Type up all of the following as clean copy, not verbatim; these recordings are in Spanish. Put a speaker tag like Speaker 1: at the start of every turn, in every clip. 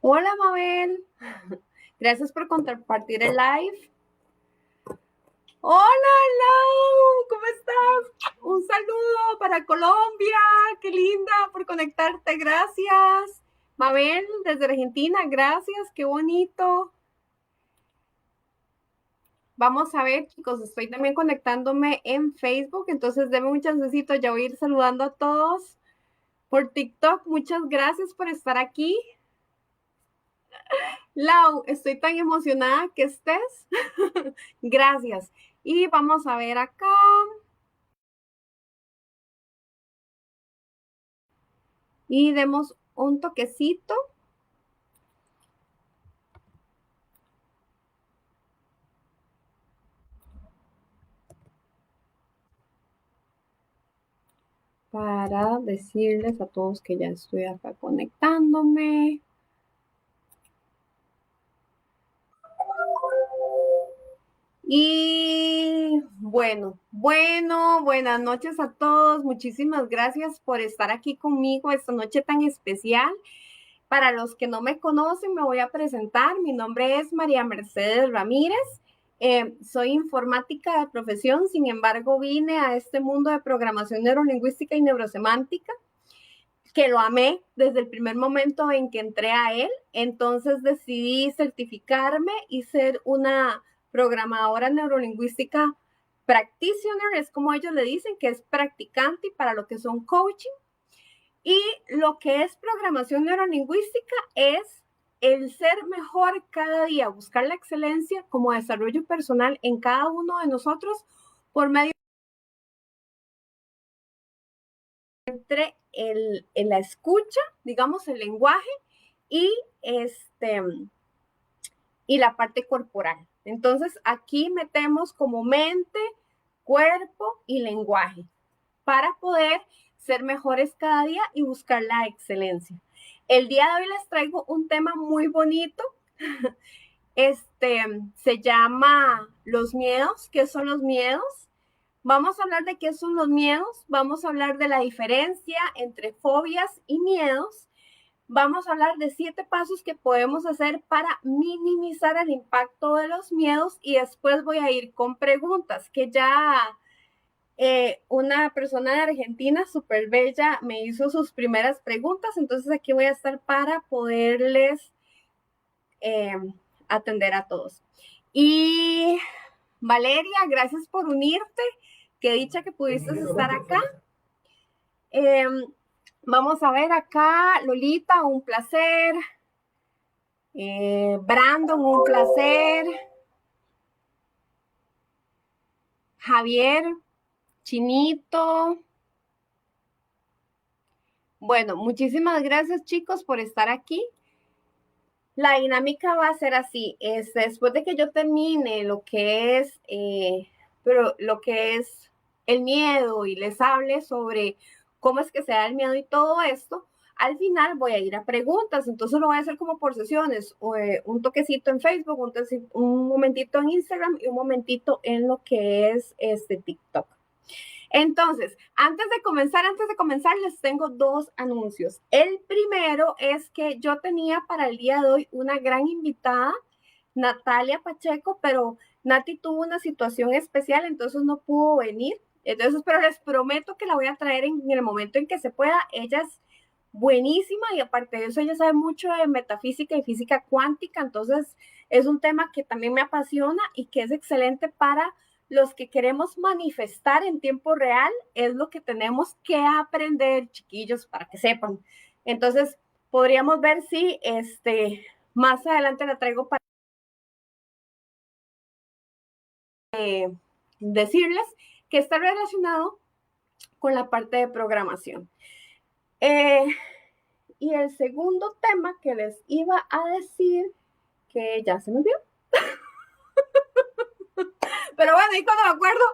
Speaker 1: Hola, Mabel. Gracias por compartir el live. Hola, Lau. ¿Cómo estás? Un saludo para Colombia. Qué linda por conectarte. Gracias. Mabel, desde Argentina. Gracias. Qué bonito. Vamos a ver, chicos. Estoy también conectándome en Facebook. Entonces, denme un chancecito. Ya voy a ir saludando a todos por TikTok. Muchas gracias por estar aquí. Lau, estoy tan emocionada que estés. Gracias. Y vamos a ver acá. Y demos un toquecito. Para decirles a todos que ya estoy acá conectándome. Y buenas noches a todos. Muchísimas gracias por estar aquí conmigo esta noche tan especial. Para los que no me conocen, me voy a presentar. Mi nombre es María Mercedes Ramírez. Soy informática de profesión, sin embargo, vine a este mundo de programación neurolingüística y neurosemántica, que lo amé desde el primer momento en que entré a él. Entonces decidí certificarme y ser una programadora neurolingüística practitioner, es como ellos le dicen, que es practicante, y para lo que son coaching. Y lo que es programación neurolingüística es el ser mejor cada día, buscar la excelencia como desarrollo personal en cada uno de nosotros por medio entre la escucha, digamos, el lenguaje y, y la parte corporal. Entonces, aquí metemos como mente, cuerpo y lenguaje para poder ser mejores cada día y buscar la excelencia. El día de hoy les traigo un tema muy bonito. Se llama los miedos. ¿Qué son los miedos? Vamos a hablar de qué son los miedos, vamos a hablar de la diferencia entre fobias y miedos, vamos a hablar de 7 pasos que podemos hacer para minimizar el impacto de los miedos, y después voy a ir con preguntas que ya una persona de Argentina súper bella me hizo sus primeras preguntas, entonces aquí voy a estar para poderles eh, atender a todos. Y Valeria, gracias por unirte. Qué dicha que pudiste estar acá. Eh, Vamos a ver acá, Lolita, un placer. Brandon, un placer. Javier, Chinito. Bueno, muchísimas gracias, chicos, por estar aquí. La dinámica va a ser así. Después de que yo termine lo que es el miedo y les hable sobre cómo es que se da el miedo y todo esto, al final voy a ir a preguntas. Entonces lo voy a hacer como por sesiones, un toquecito en Facebook, un momentito en Instagram y un momentito en lo que es TikTok. Entonces, antes de comenzar, les tengo 2 anuncios. El primero es que yo tenía para el día de hoy una gran invitada, Natalia Pacheco, pero Nati tuvo una situación especial, entonces no pudo venir. Entonces, pero les prometo que la voy a traer en el momento en que se pueda. Ella es buenísima y aparte de eso, ella sabe mucho de metafísica y física cuántica, entonces es un tema que también me apasiona y que es excelente para los que queremos manifestar en tiempo real. Es lo que tenemos que aprender, chiquillos, para que sepan. Entonces, podríamos ver si más adelante la traigo para decirles que está relacionado con la parte de programación. Y el segundo tema que les iba a decir, que ya se me olvidó, pero bueno, y cuando me acuerdo,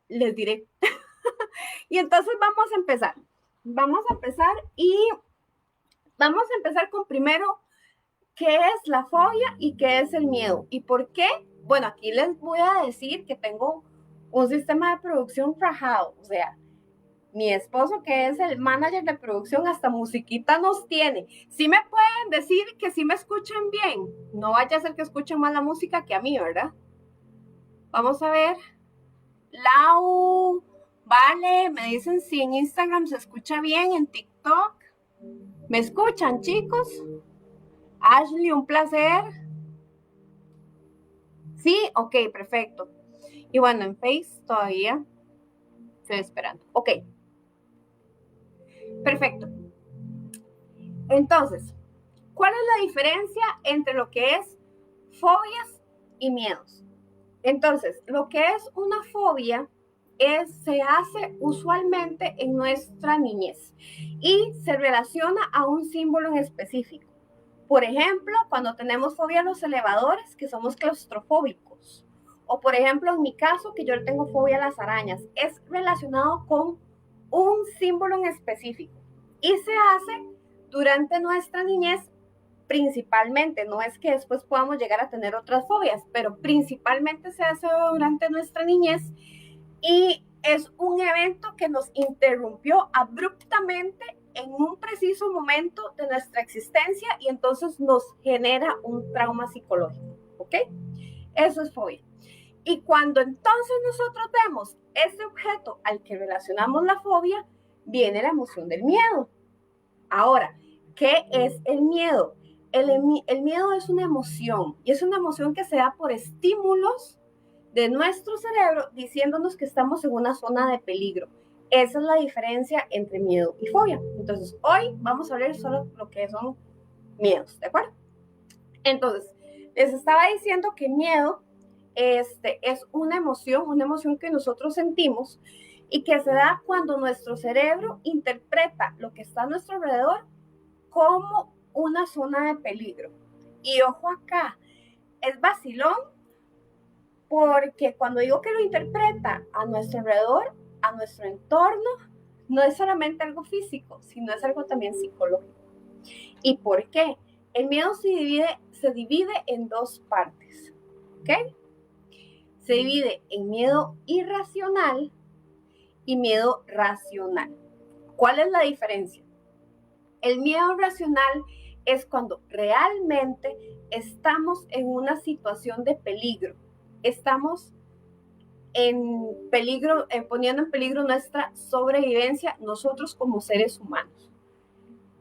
Speaker 1: les diré. Y entonces vamos a empezar. Vamos a empezar y vamos a empezar con primero qué es la fobia y qué es el miedo. ¿Y por qué? Bueno, aquí les voy a decir que tengo un sistema de producción rajado. O sea, Mi esposo, que es el manager de producción, hasta musiquita nos tiene. Sí me pueden decir que sí me escuchan bien. No vaya a ser que escuchen más la música que a mí, ¿verdad? Vamos a ver. Lau, vale, me dicen si en Instagram se escucha bien, en TikTok. ¿Me escuchan, chicos? Ashley, un placer. Sí, ok, perfecto. Y bueno, en Face todavía estoy esperando. Ok, perfecto. Entonces, ¿cuál es la diferencia entre lo que es fobias y miedos? Entonces, lo que es una fobia se hace usualmente en nuestra niñez y se relaciona a un símbolo en específico. Por ejemplo, cuando tenemos fobia a los elevadores, que somos claustrofóbicos. O por ejemplo, en mi caso, que yo tengo fobia a las arañas, es relacionado con un símbolo en específico. Y se hace durante nuestra niñez principalmente. No es que después podamos llegar a tener otras fobias, pero principalmente se hace durante nuestra niñez y es un evento que nos interrumpió abruptamente en un preciso momento de nuestra existencia y entonces nos genera un trauma psicológico, ¿ok? Eso es fobia. Y cuando entonces nosotros vemos ese objeto al que relacionamos la fobia, viene la emoción del miedo. Ahora, ¿qué es el miedo? El miedo es una emoción y es una emoción que se da por estímulos de nuestro cerebro diciéndonos que estamos en una zona de peligro. Esa es la diferencia entre miedo y fobia. Entonces, hoy vamos a hablar solo lo que son miedos, ¿de acuerdo? Entonces, les estaba diciendo que miedo es una emoción que nosotros sentimos y que se da cuando nuestro cerebro interpreta lo que está a nuestro alrededor como una zona de peligro. Y ojo acá, es vacilón porque cuando digo que lo interpreta a nuestro alrededor, a nuestro entorno, no es solamente algo físico, sino es algo también psicológico. ¿Y por qué? El miedo se divide en dos partes, ¿ok? Se divide en miedo irracional y miedo racional. ¿Cuál es la diferencia? El miedo racional es cuando realmente estamos en una situación de peligro. Estamos en peligro, poniendo en peligro nuestra sobrevivencia nosotros como seres humanos.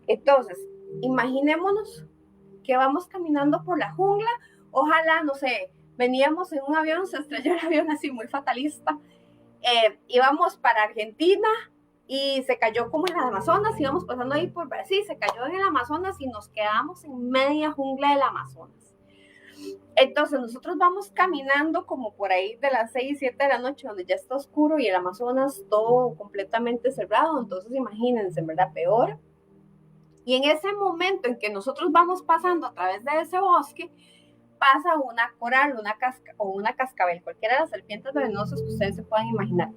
Speaker 1: Entonces, imaginémonos que vamos caminando por la jungla, ojalá, no sé, veníamos en un avión, se estrelló el avión así muy fatalista, íbamos para Argentina y se cayó como en el Amazonas, íbamos pasando ahí por Brasil, se cayó en el Amazonas y nos quedamos en media jungla del Amazonas. Entonces nosotros vamos caminando como por ahí de las 6, 7 de la noche, donde ya está oscuro y el Amazonas todo completamente cerrado, entonces imagínense, ¿verdad? Peor. Y en ese momento en que nosotros vamos pasando a través de ese bosque, pasa una coral, una cascabel, cualquiera de las serpientes venenosas que ustedes se puedan imaginar.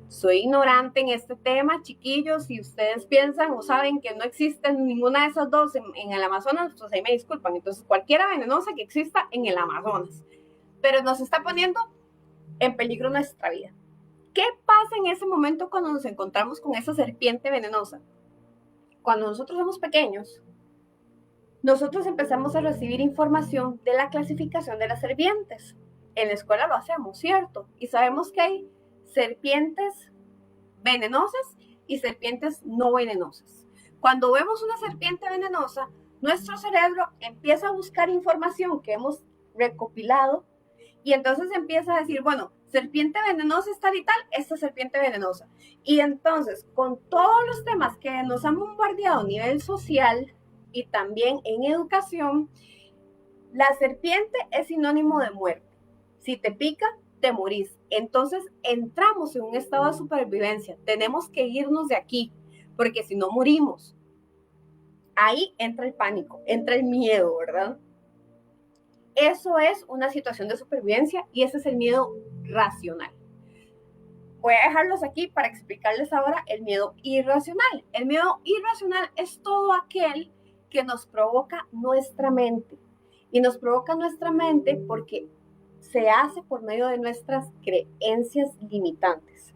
Speaker 1: Soy ignorante en este tema, chiquillos, si ustedes piensan o saben que no existen ninguna de esas dos en el Amazonas, pues ahí me disculpan. Entonces, cualquiera venenosa que exista en el Amazonas, pero nos está poniendo en peligro nuestra vida. ¿Qué pasa en ese momento cuando nos encontramos con esa serpiente venenosa? Cuando nosotros somos pequeños, nosotros empezamos a recibir información de la clasificación de las serpientes. En la escuela lo hacemos, ¿cierto? Y sabemos que hay serpientes venenosas y serpientes no venenosas. Cuando vemos una serpiente venenosa, nuestro cerebro empieza a buscar información que hemos recopilado y entonces empieza a decir, bueno, serpiente venenosa es tal y tal, esta serpiente venenosa. Y entonces, con todos los temas que nos han bombardeado a nivel social y también en educación, la serpiente es sinónimo de muerte. Si te pica, te morís. Entonces entramos en un estado de supervivencia. Tenemos que irnos de aquí, porque si no morimos. Ahí entra el pánico, entra el miedo, ¿verdad? Eso es una situación de supervivencia y ese es el miedo racional. Voy a dejarlos aquí para explicarles ahora el miedo irracional. El miedo irracional es todo aquel que nos provoca nuestra mente. Y nos provoca nuestra mente porque se hace por medio de nuestras creencias limitantes.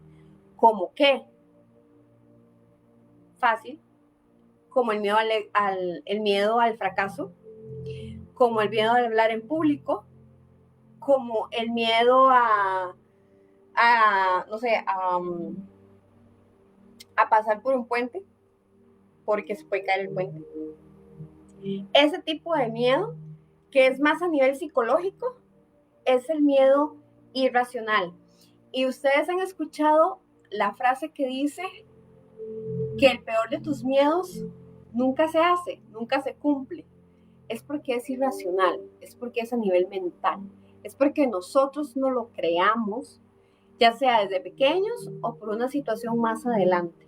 Speaker 1: ¿Cómo qué? fácil, como el miedo el miedo al fracaso, como el miedo a hablar en público, como el miedo no sé, a pasar por un puente, porque se puede caer el puente. Ese tipo de miedo, que es más a nivel psicológico, es el miedo irracional. Y ustedes han escuchado la frase que dice que el peor de tus miedos nunca se hace, nunca se cumple. Es porque es irracional, es porque es a nivel mental, es porque nosotros no lo creamos, ya sea desde pequeños o por una situación más adelante.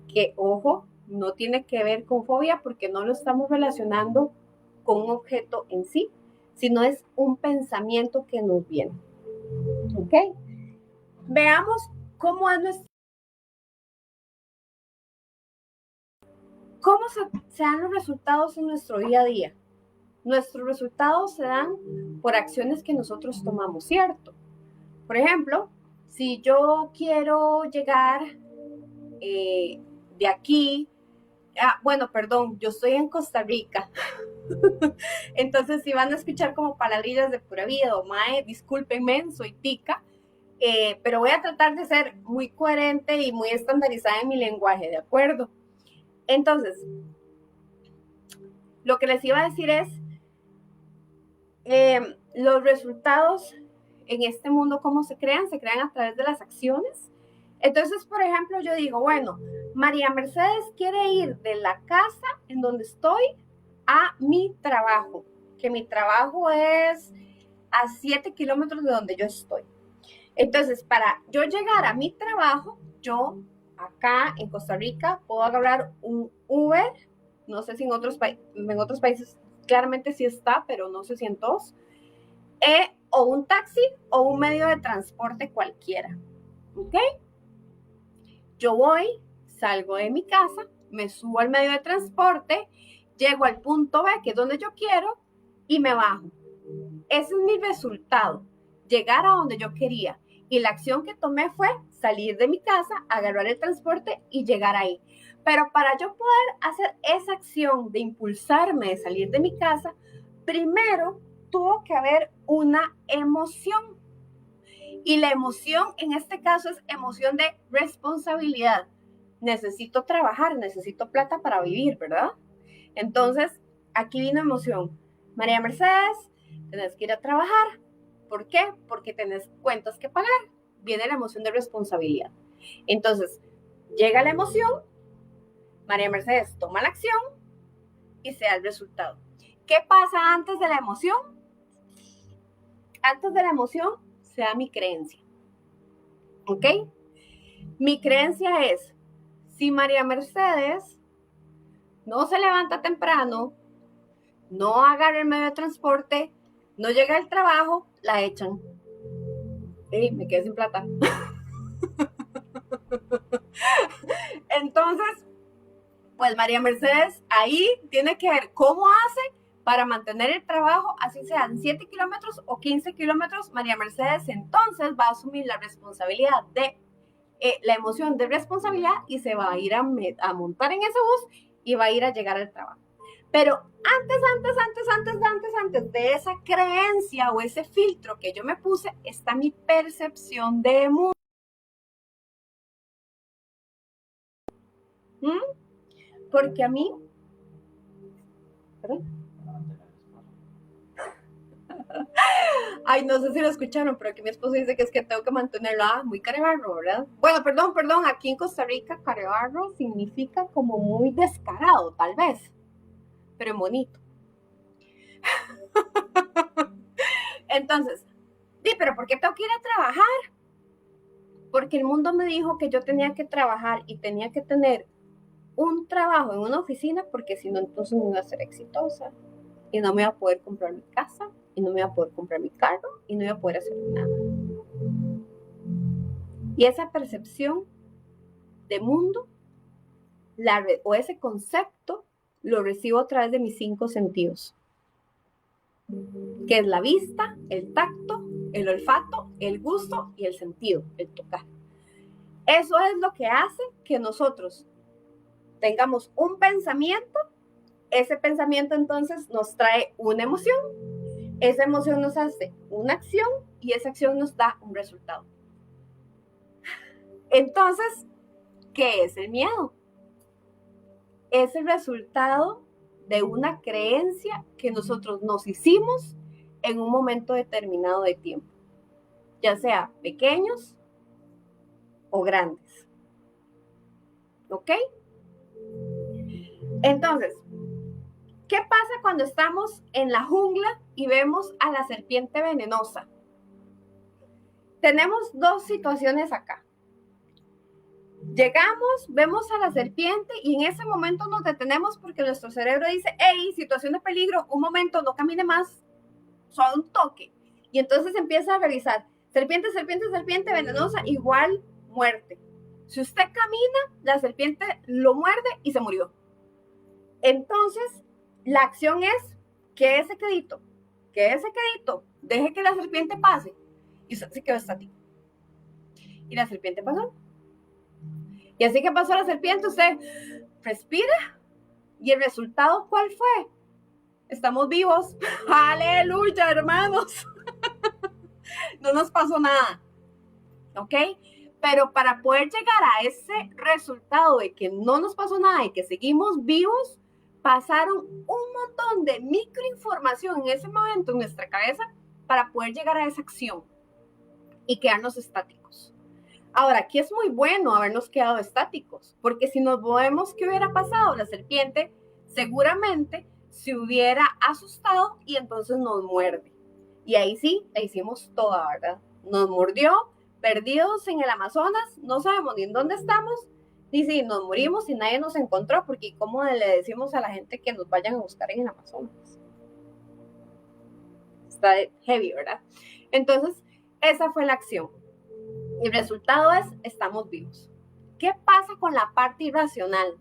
Speaker 1: Que, ojo, no tiene que ver con fobia porque no lo estamos relacionando con un objeto en sí, sino es un pensamiento que nos viene. ¿Ok? Veamos cómo es nuestro... ¿Cómo se dan los resultados en nuestro día a día? Nuestros resultados se dan por acciones que nosotros tomamos, ¿cierto? Por ejemplo, si yo quiero llegar de aquí, bueno, perdón, yo estoy en Costa Rica, entonces si van a escuchar como palabrillas de pura vida o mae, discúlpenme, soy tica, pero voy a tratar de ser muy coherente y muy estandarizada en mi lenguaje, ¿de acuerdo? Entonces, lo que les iba a decir es, los resultados en este mundo, ¿cómo se crean? Se crean a través de las acciones. Entonces, por ejemplo, yo digo, bueno, María Mercedes quiere ir de la casa en donde estoy a mi trabajo, que mi trabajo es a 7 kilómetros de donde yo estoy. Entonces, para yo llegar a mi trabajo, yo acá en Costa Rica puedo agarrar un Uber, no sé si en otros países claramente sí está, pero no sé si en todos, o un taxi o un medio de transporte cualquiera. ¿Ok? Yo voy, salgo de mi casa, me subo al medio de transporte, llego al punto B, que es donde yo quiero, y me bajo. Ese es mi resultado, llegar a donde yo quería. Y la acción que tomé fue salir de mi casa, agarrar el transporte y llegar ahí. Pero para yo poder hacer esa acción de impulsarme de salir de mi casa, primero tuvo que haber una emoción. Y la emoción en este caso es emoción de responsabilidad. Necesito trabajar, necesito plata para vivir, ¿verdad? Entonces, aquí vino emoción. María Mercedes, tenés que ir a trabajar. ¿Por qué? Porque tenés cuentas que pagar. Viene la emoción de responsabilidad. Entonces, llega la emoción, María Mercedes toma la acción y se da el resultado. ¿Qué pasa antes de la emoción? Antes de la emoción se da mi creencia. ¿Ok? Mi creencia es, si María Mercedes no se levanta temprano, no agarra el medio de transporte, no llega al trabajo, la echan. Y me quedé sin plata. Entonces, pues María Mercedes ahí tiene que ver cómo hace para mantener el trabajo, así sean 7 kilómetros o 15 kilómetros. María Mercedes entonces va a asumir la responsabilidad de la emoción de responsabilidad y se va a ir a montar en ese bus y va a ir a llegar al trabajo. Pero antes de esa creencia o ese filtro que yo me puse, está mi percepción de mundo. Porque a mí, ¿perdón? Ay, no sé si lo escucharon, pero aquí mi esposo dice que es que tengo que mantenerlo muy carebarro, ¿verdad? Bueno, perdón, aquí en Costa Rica carebarro significa como muy descarado, tal vez, pero bonito. Entonces, sí, pero ¿por qué tengo que ir a trabajar? Porque el mundo me dijo que yo tenía que trabajar y tenía que tener un trabajo en una oficina, porque si no, entonces no iba a ser exitosa y no me iba a poder comprar mi casa y no me iba a poder comprar mi carro y no iba a poder hacer nada. Y esa percepción de mundo o ese concepto lo recibo a través de mis 5 sentidos, que es la vista, el tacto, el olfato, el gusto y el sentido, el tocar. Eso es lo que hace que nosotros tengamos un pensamiento, ese pensamiento entonces nos trae una emoción, esa emoción nos hace una acción y esa acción nos da un resultado. Entonces, ¿qué es el miedo? Es el resultado de una creencia que nosotros nos hicimos en un momento determinado de tiempo, ya sea pequeños o grandes. ¿Ok? Entonces, ¿qué pasa cuando estamos en la jungla y vemos a la serpiente venenosa? Tenemos dos situaciones acá. Llegamos, vemos a la serpiente y en ese momento nos detenemos porque nuestro cerebro dice, hey, situación de peligro, un momento, no camine más, solo un toque. Y entonces empieza a revisar, serpiente, serpiente, serpiente venenosa, igual muerte. Si usted camina, la serpiente lo muerde y se murió. Entonces, la acción es, quédese quedito, deje que la serpiente pase. Y usted se quedó estático. Y la serpiente pasó. Y así que pasó la serpiente, usted respira. ¿Y el resultado cuál fue? Estamos vivos. ¡Aleluya, hermanos! No nos pasó nada. ¿Ok? Pero para poder llegar a ese resultado de que no nos pasó nada y que seguimos vivos, pasaron un montón de microinformación en ese momento en nuestra cabeza para poder llegar a esa acción y quedarnos estáticos. Ahora, aquí es muy bueno habernos quedado estáticos, porque si nos movemos, ¿qué hubiera pasado? La serpiente seguramente se hubiera asustado y entonces nos muerde. Y ahí sí, la hicimos toda, ¿verdad? Nos mordió, perdidos en el Amazonas, no sabemos ni en dónde estamos, ni si nos morimos y nadie nos encontró, porque ¿cómo le decimos a la gente que nos vayan a buscar en el Amazonas? Está heavy, ¿verdad? Entonces, esa fue la acción. Y el resultado es, estamos vivos. ¿Qué pasa con la parte irracional?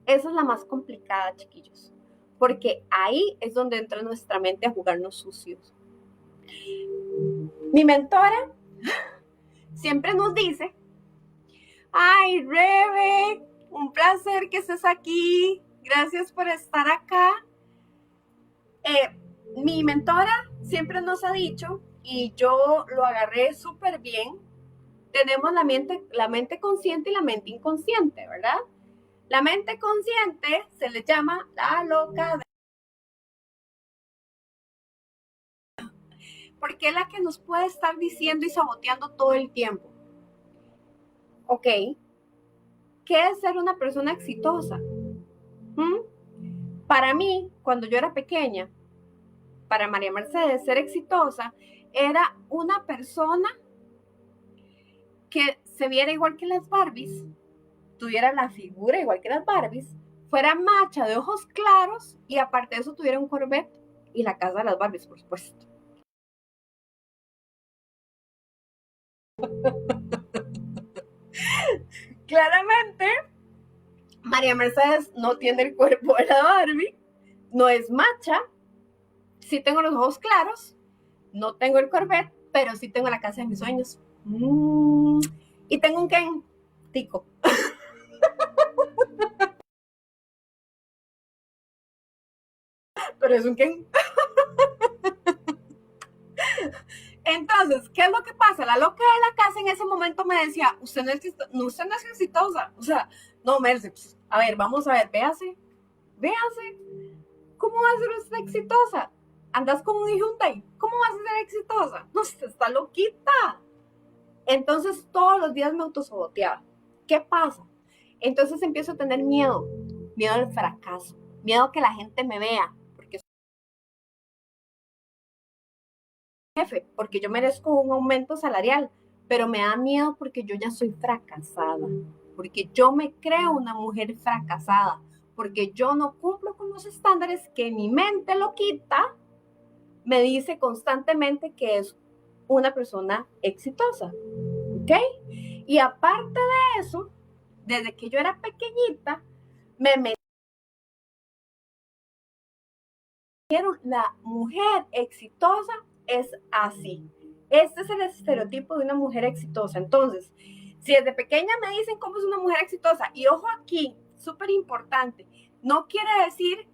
Speaker 1: Esa es la más complicada, chiquillos, porque ahí es donde entra nuestra mente a jugarnos sucios. Mi mentora siempre nos dice, ay, Rebe, un placer que estés aquí, gracias por estar acá. Mi mentora siempre nos ha dicho, y yo lo agarré súper bien, tenemos la mente consciente y la mente inconsciente, ¿verdad? La mente consciente se le llama la loca, porque es la que nos puede estar diciendo y saboteando todo el tiempo. Ok, ¿qué es ser una persona exitosa? Para mí, cuando yo era pequeña, para María Mercedes, ser exitosa era una persona que se viera igual que las Barbies, tuviera la figura igual que las Barbies, fuera macha de ojos claros y aparte de eso tuviera un Corvette y la casa de las Barbies, por supuesto. Claramente, María Mercedes no tiene el cuerpo de la Barbie, no es macha, sí tengo los ojos claros, no tengo el Corvette, pero sí tengo la casa de mis sueños. Y tengo un Ken tico. Pero es un Ken. Entonces, ¿qué es lo que pasa? La loca de la casa en ese momento me decía, usted no es exitosa. O sea, no, Merce, pues, a ver, vamos a ver, véase. ¿Cómo va a ser usted exitosa? Andas con un Hyundai, ¿cómo vas a ser exitosa? No, usted está loquita. Entonces, todos los días me autosaboteaba. ¿Qué pasa? Entonces empiezo a tener miedo al fracaso, miedo a que la gente me vea, jefe, porque yo merezco un aumento salarial, pero me da miedo porque yo ya soy fracasada, porque yo me creo una mujer fracasada, porque yo no cumplo con los estándares que mi mente loquita me dice constantemente que es una persona exitosa, ¿ok? Y aparte de eso, desde que yo era pequeñita, me metieron la mujer exitosa es así. Este es el estereotipo de una mujer exitosa. Entonces, si desde pequeña me dicen cómo es una mujer exitosa, y ojo aquí, súper importante. No quiere decir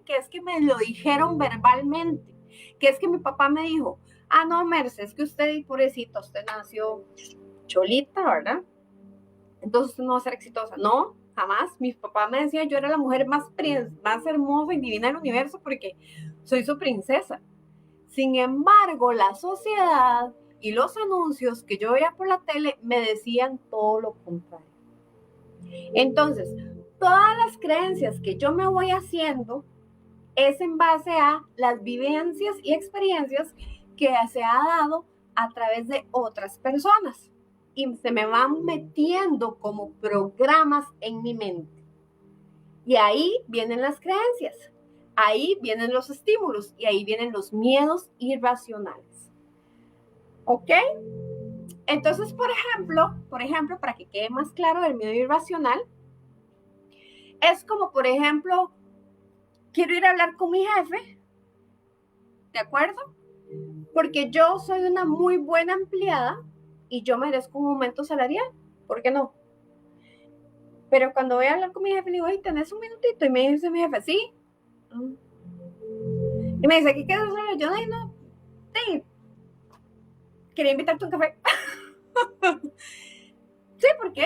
Speaker 1: que es que me lo dijeron verbalmente, que es que mi papá me dijo, ah, no, Merce, es que usted, pobrecita, usted nació cholita, ¿verdad? Entonces usted no va a ser exitosa. No, jamás. Mi papá me decía, yo era la mujer más hermosa y divina del universo porque soy su princesa. Sin embargo, la sociedad y los anuncios que yo veía por la tele me decían todo lo contrario. Entonces, todas las creencias que yo me voy haciendo es en base a las vivencias y experiencias que se ha dado a través de otras personas y se me van metiendo como programas en mi mente. Y ahí vienen las creencias, ahí vienen los estímulos y ahí vienen los miedos irracionales. ¿Ok? Entonces, por ejemplo, para que quede más claro el miedo irracional, es como, por ejemplo, quiero ir a hablar con mi jefe, ¿de acuerdo? Porque yo soy una muy buena empleada y yo merezco un aumento salarial, ¿por qué no? Pero cuando voy a hablar con mi jefe, le digo, hey, ¿tenés un minutito? Y me dice mi jefe, sí. Y me dice, ¿qué quieres hacer? Yo, no, sí, quería invitarte a un café. Sí, ¿por qué?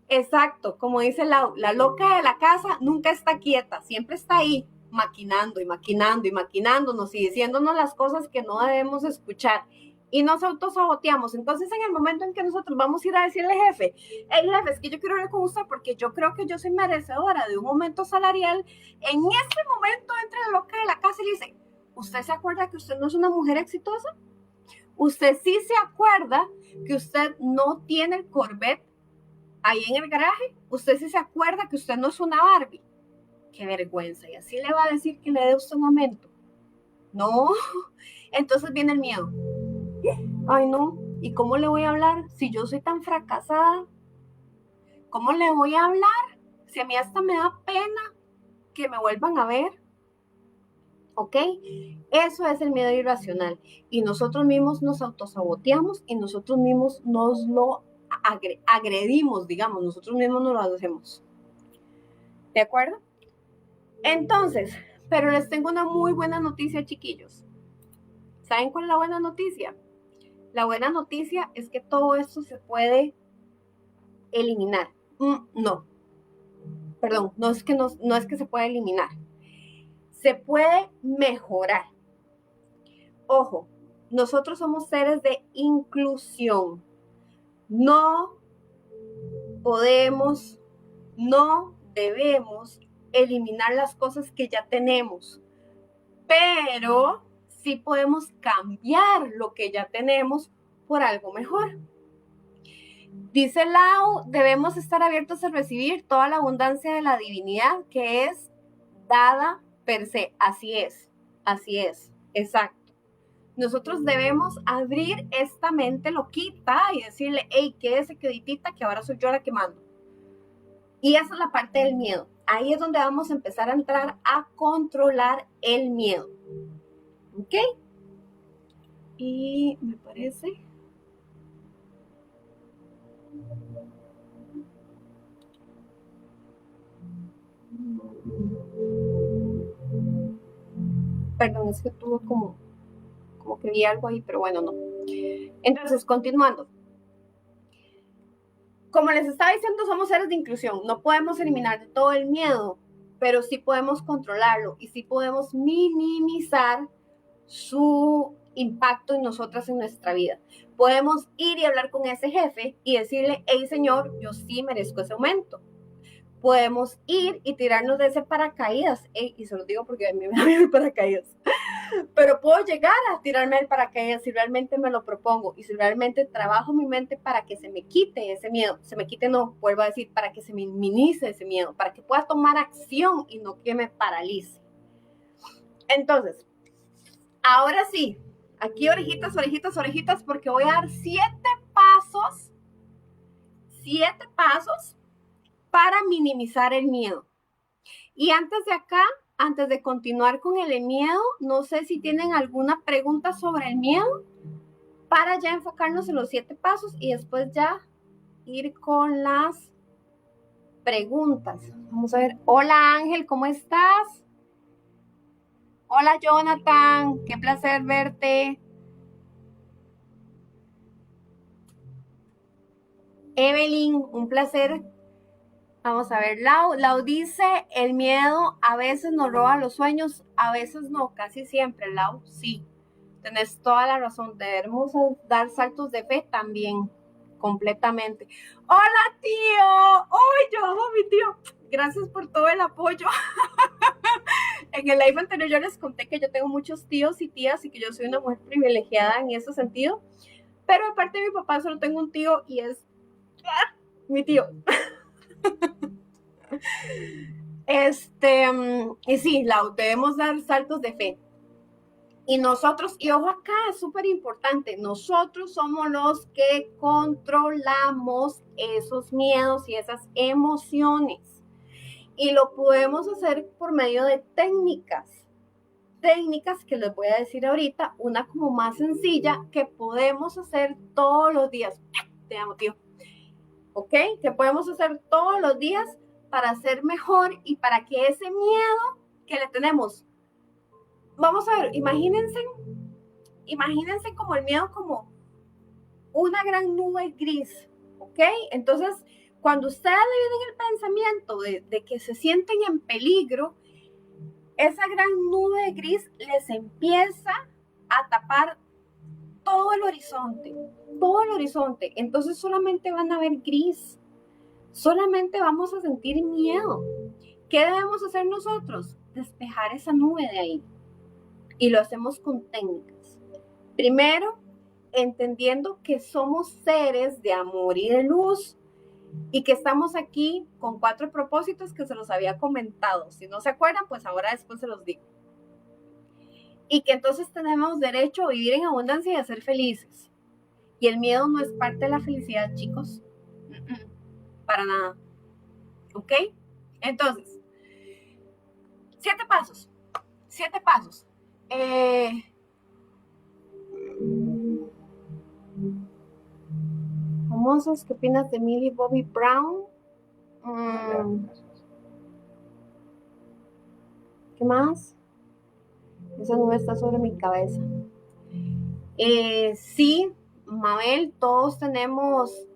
Speaker 1: Exacto, como dice la loca de la casa nunca está quieta, siempre está ahí maquinando y maquinando y maquinándonos y diciéndonos las cosas que no debemos escuchar y nos autosaboteamos. Entonces, en el momento en que nosotros vamos a ir a decirle, jefe, hey, jefe, es que yo quiero hablar con usted porque yo creo que yo soy merecedora de un aumento salarial, en ese momento entra la loca de la casa y le dice, ¿usted se acuerda que usted no es una mujer exitosa? ¿Usted sí se acuerda que usted no tiene el Corvette ahí en el garaje? ¿Usted sí se acuerda que usted no es una Barbie? Qué vergüenza. Y así le va a decir que le dé usted un aumento. No. Entonces viene el miedo. Ay, no. ¿Y cómo le voy a hablar si yo soy tan fracasada? ¿Cómo le voy a hablar si a mí hasta me da pena que me vuelvan a ver? ¿Ok? Eso es el miedo irracional. Y nosotros mismos nos autosaboteamos y nosotros mismos nos lo agredimos, digamos, nosotros mismos nos lo hacemos. ¿De acuerdo? Entonces, pero les tengo una muy buena noticia, chiquillos. ¿Saben cuál es la buena noticia? La buena noticia es que todo esto se puede eliminar. No, perdón, no es que se pueda eliminar. Se puede mejorar. Ojo, nosotros somos seres de inclusión. No podemos, no debemos eliminar las cosas que ya tenemos, pero sí podemos cambiar lo que ya tenemos por algo mejor. Dice Lau, debemos estar abiertos a recibir toda la abundancia de la divinidad que es dada per se. Así es, exacto. Nosotros debemos abrir esta mente loquita y decirle, hey, quédese queditita que ahora soy yo la que mando. Y esa es la parte del miedo. Ahí es donde vamos a empezar a entrar a controlar el miedo. ¿Ok? Y me parece... Perdón, es que tuvo como que vi algo ahí, pero bueno, no. Entonces, continuando. Como les estaba diciendo, somos seres de inclusión. No podemos eliminar todo el miedo, pero sí podemos controlarlo y sí podemos minimizar su impacto en nosotras, en nuestra vida. Podemos ir y hablar con ese jefe y decirle, hey señor, yo sí merezco ese aumento. Podemos ir y tirarnos de ese paracaídas. Y se los digo porque a mí me da miedo el paracaídas. Pero puedo llegar a tirarme el paracaídas si realmente me lo propongo y si realmente trabajo mi mente para que se me quite ese miedo. Se me quite, no, vuelvo a decir, para que se minimice ese miedo, para que pueda tomar acción y no que me paralice. Entonces, ahora sí, aquí orejitas, orejitas, orejitas, porque voy a dar 7 pasos para minimizar el miedo. Y antes de continuar con el miedo, no sé si tienen alguna pregunta sobre el miedo para ya enfocarnos en los 7 pasos y después ya ir con las preguntas. Vamos a ver. Hola Ángel, ¿cómo estás? Hola Jonathan, qué placer verte. Evelyn, un placer. Vamos a ver, Lau dice, el miedo a veces nos roba los sueños, a veces no, casi siempre, Lau, sí. Tenés toda la razón, debemos dar saltos de fe también, completamente. Hola tío, ¡ay, yo amo a mi tío! Gracias por todo el apoyo. En el live anterior yo les conté que yo tengo muchos tíos y tías y que yo soy una mujer privilegiada en ese sentido, pero aparte de mi papá solo tengo un tío y es mi tío. Y sí, debemos dar saltos de fe. Y nosotros, y ojo acá, es súper importante, nosotros somos los que controlamos esos miedos y esas emociones. Y lo podemos hacer por medio de técnicas que les voy a decir ahorita, una como más sencilla que podemos hacer todos los días. Te amo, tío. ¿Ok? Que podemos hacer todos los días para ser mejor y para que ese miedo que le tenemos, vamos a ver, imagínense como el miedo como una gran nube gris, ¿ok? Entonces, cuando ustedes le vienen el pensamiento de que se sienten en peligro, esa gran nube gris les empieza a tapar todo el horizonte, entonces solamente van a ver gris, solamente vamos a sentir miedo. ¿Qué debemos hacer nosotros? Despejar esa nube de ahí. Y lo hacemos con técnicas. Primero, entendiendo que somos seres de amor y de luz y que estamos aquí con 4 propósitos que se los había comentado. Si no se acuerdan, pues ahora después se los digo. Y que entonces tenemos derecho a vivir en abundancia y a ser felices. Y el miedo no es parte de la felicidad, chicos. Para nada. ¿Ok? Entonces, 7 pasos. 7 pasos. Famosos, ¿qué opinas de Millie Bobby Brown? ¿Qué más? Esa nube está sobre mi cabeza. Sí, Mabel, todos tenemos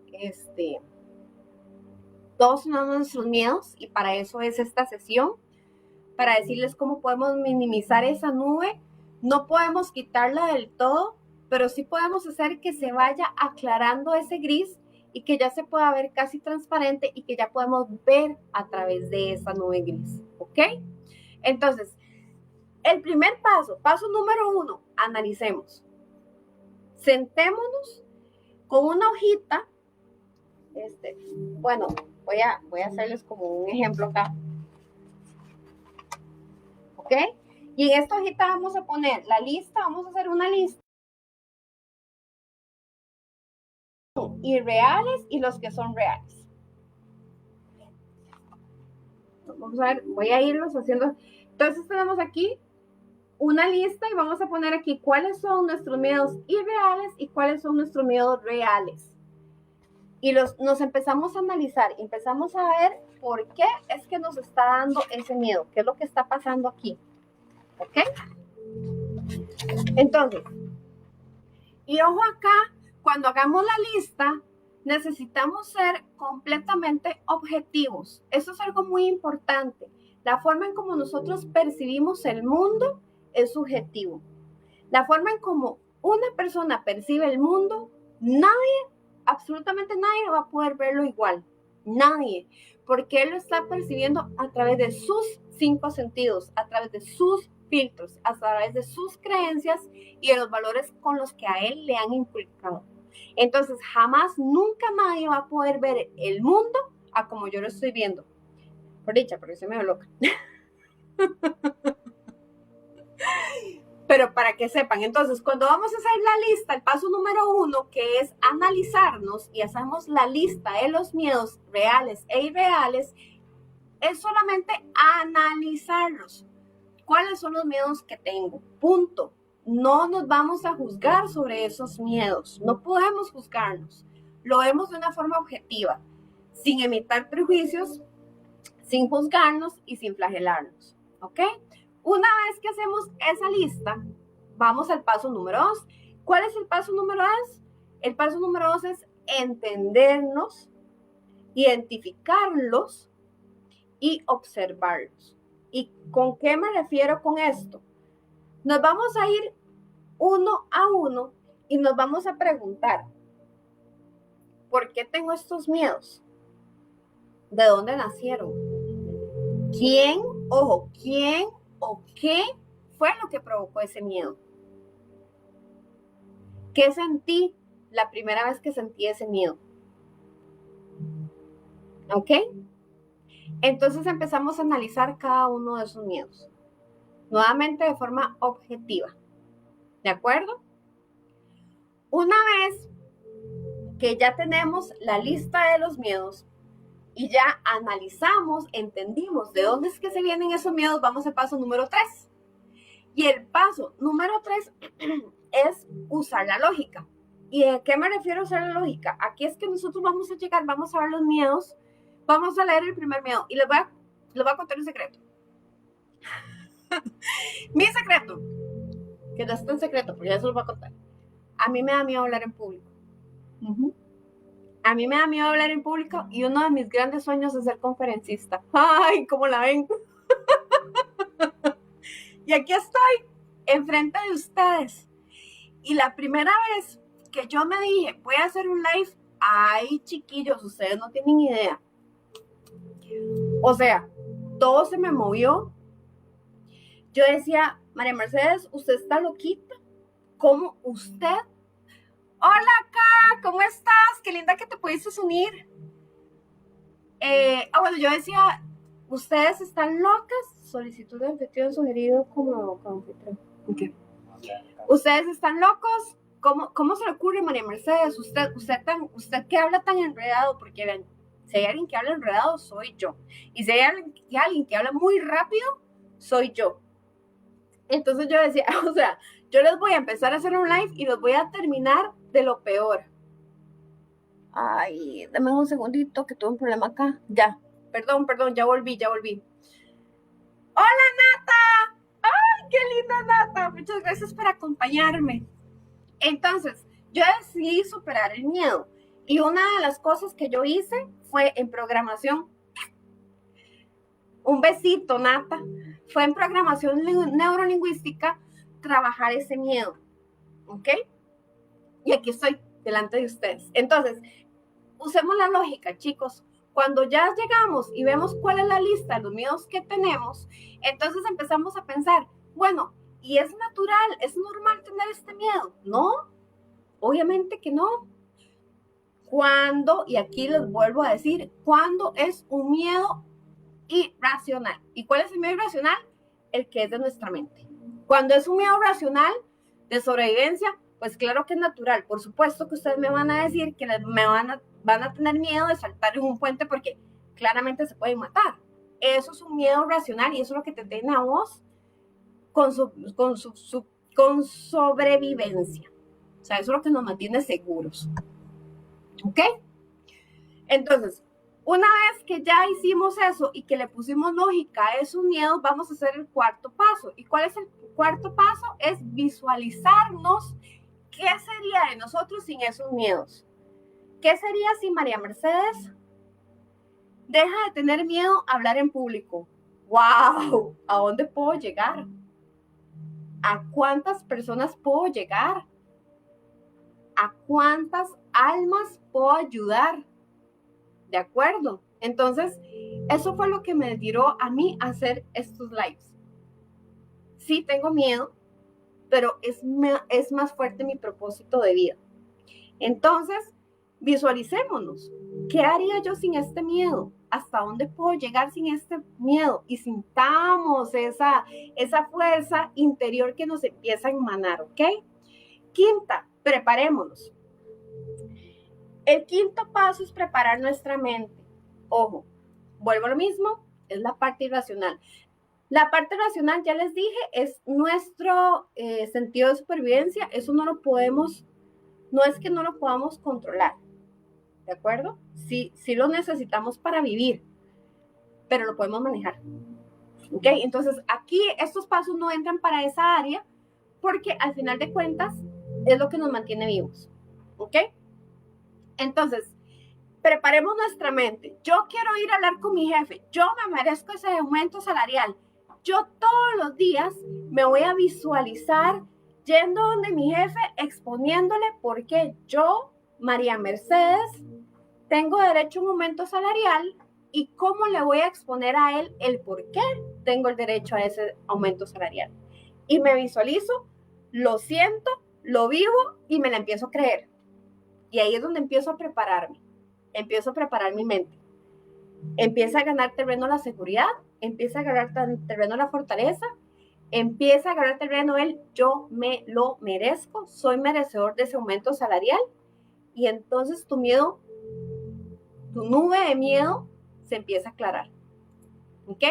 Speaker 1: nuestros miedos y para eso es esta sesión, para decirles cómo podemos minimizar esa nube. No podemos quitarla del todo, pero sí podemos hacer que se vaya aclarando ese gris y que ya se pueda ver casi transparente y que ya podemos ver a través de esa nube gris, ¿ok? Entonces, el primer paso número 1, analicemos. Sentémonos con una hojita, bueno, voy a hacerles como un ejemplo acá, ¿ok? Y en esta hojita vamos a poner la lista, vamos a hacer una lista. Irreales y los que son reales. Vamos a ver, voy a irlos haciendo. Entonces tenemos aquí una lista y vamos a poner aquí cuáles son nuestros miedos irreales y cuáles son nuestros miedos reales. Y nos empezamos a analizar, empezamos a ver por qué es que nos está dando ese miedo, qué es lo que está pasando aquí. ¿Ok? Entonces, y ojo acá, cuando hagamos la lista, necesitamos ser completamente objetivos. Eso es algo muy importante. La forma en cómo nosotros percibimos el mundo es subjetivo. La forma en cómo una persona percibe el mundo, absolutamente nadie va a poder verlo igual. Nadie. Porque él lo está percibiendo a través de sus 5 sentidos, a través de sus filtros, a través de sus creencias y de los valores con los que a él le han inculcado. Entonces, jamás, nunca nadie va a poder ver el mundo a como yo lo estoy viendo. Por dicha, porque soy medio loca. Pero para que sepan, entonces, cuando vamos a hacer la lista, el paso número 1, que es analizarnos y hacemos la lista de los miedos reales e irreales, es solamente analizarlos. ¿Cuáles son los miedos que tengo? Punto. No nos vamos a juzgar sobre esos miedos. No podemos juzgarnos. lo vemos de una forma objetiva, sin emitir prejuicios, sin juzgarnos y sin flagelarnos, ¿ok? Una vez que hacemos esa lista, vamos al paso número 2. ¿Cuál es el paso número 2? El paso número 2 es entendernos, identificarlos y observarlos. ¿Y con qué me refiero con esto? Nos vamos a ir uno a uno y nos vamos a preguntar, ¿por qué tengo estos miedos? ¿De dónde nacieron? ¿Quién, ojo, quién o qué fue lo que provocó ese miedo? ¿Qué sentí la primera vez que sentí ese miedo? ¿Ok? Entonces empezamos a analizar cada uno de esos miedos. Nuevamente de forma objetiva. ¿De acuerdo? Una vez que ya tenemos la lista de los miedos y ya analizamos, entendimos de dónde es que se vienen esos miedos, vamos al paso número 3. Y el paso número 3 es usar la lógica. ¿Y a qué me refiero a usar la lógica? Aquí es que nosotros vamos a llegar, vamos a ver los miedos, vamos a leer el primer miedo y les voy a contar un secreto. Mi secreto, que no es tan secreto, porque ya se lo voy a contar. A mí me da miedo hablar en público. A mí me da miedo hablar en público y uno de mis grandes sueños es ser conferencista. ¡Ay, cómo la ven! Y aquí estoy, enfrente de ustedes. Y la primera vez que yo me dije, voy a hacer un live, ay, chiquillos, ustedes no tienen idea. O sea, todo se me movió. Yo decía, María Mercedes, usted está loquita. ¿Cómo usted? Hola, Ka, ¿cómo estás? Qué linda que te pudiste unir. Bueno, yo decía, ustedes están locas. Solicitud de anfitrión sugerido como anfitrión. Okay. Ustedes están locos. ¿Cómo se le ocurre, María Mercedes? Usted que habla tan enredado, porque ven, si hay alguien que habla enredado, soy yo. Y si hay alguien que habla muy rápido, soy yo. Entonces yo decía, o sea, yo les voy a empezar a hacer un live y los voy a terminar de lo peor. Ay, dame un segundito que tuve un problema acá. Ya, perdón, ya volví. ¡Hola, Nata! ¡Ay, qué linda Nata! Muchas gracias por acompañarme. Entonces, yo decidí superar el miedo. Y una de las cosas que yo hice fue en programación. Un besito, Nata. Fue en programación neurolingüística trabajar ese miedo. ¿Ok? Y aquí estoy delante de ustedes. Entonces, usemos la lógica, chicos. Cuando ya llegamos y vemos cuál es la lista de los miedos que tenemos, entonces empezamos a pensar, bueno, ¿y es natural, es normal tener este miedo? No, obviamente que no. ¿Cuándo? Y aquí les vuelvo a decir, ¿cuándo es un miedo irracional? ¿Y cuál es el miedo irracional? El que es de nuestra mente. Cuando es un miedo racional de sobrevivencia, pues claro que es natural. Por supuesto que ustedes me van a decir que van a tener miedo de saltar en un puente porque claramente se pueden matar. Eso es un miedo racional y eso es lo que te tiene a vos con sobrevivencia. O sea, eso es lo que nos mantiene seguros. ¿Ok? Entonces, una vez que ya hicimos eso y que le pusimos lógica a esos miedos, vamos a hacer el cuarto paso. ¿Y cuál es el cuarto paso? Es visualizarnos qué sería de nosotros sin esos miedos. ¿Qué sería si María Mercedes deja de tener miedo a hablar en público? ¡Wow! ¿A dónde puedo llegar? ¿A cuántas personas puedo llegar? ¿A cuántas almas puedo ayudar? ¿De acuerdo? Entonces, eso fue lo que me tiró a mí a hacer estos lives. Sí, tengo miedo, pero es más fuerte mi propósito de vida. Entonces, visualicémonos. ¿Qué haría yo sin este miedo? ¿Hasta dónde puedo llegar sin este miedo? Y sintamos esa fuerza interior que nos empieza a emanar, ¿ok? Quinta, preparémonos. El quinto paso es preparar nuestra mente. Ojo, vuelvo a lo mismo, es la parte irracional. La parte racional, ya les dije, es nuestro sentido de supervivencia. Eso no es que no lo podamos controlar. ¿de acuerdo? Sí, sí lo necesitamos para vivir, pero lo podemos manejar. ¿Ok? Entonces, aquí estos pasos no entran para esa área porque al final de cuentas es lo que nos mantiene vivos. ¿Ok? Entonces, preparemos nuestra mente. Yo quiero ir a hablar con mi jefe. Yo me merezco ese aumento salarial. Yo todos los días me voy a visualizar yendo donde mi jefe, exponiéndole por qué yo, María Mercedes, tengo derecho a un aumento salarial y cómo le voy a exponer a él el por qué tengo el derecho a ese aumento salarial. Y me visualizo, lo siento, lo vivo y me la empiezo a creer. Y ahí es donde empiezo a prepararme. Empiezo a preparar mi mente. Empieza a ganar terreno la seguridad, empieza a ganar terreno la fortaleza, empieza a ganar terreno el yo me lo merezco, soy merecedor de ese aumento salarial y entonces tu miedo, tu nube de miedo se empieza a aclarar. ¿Ok?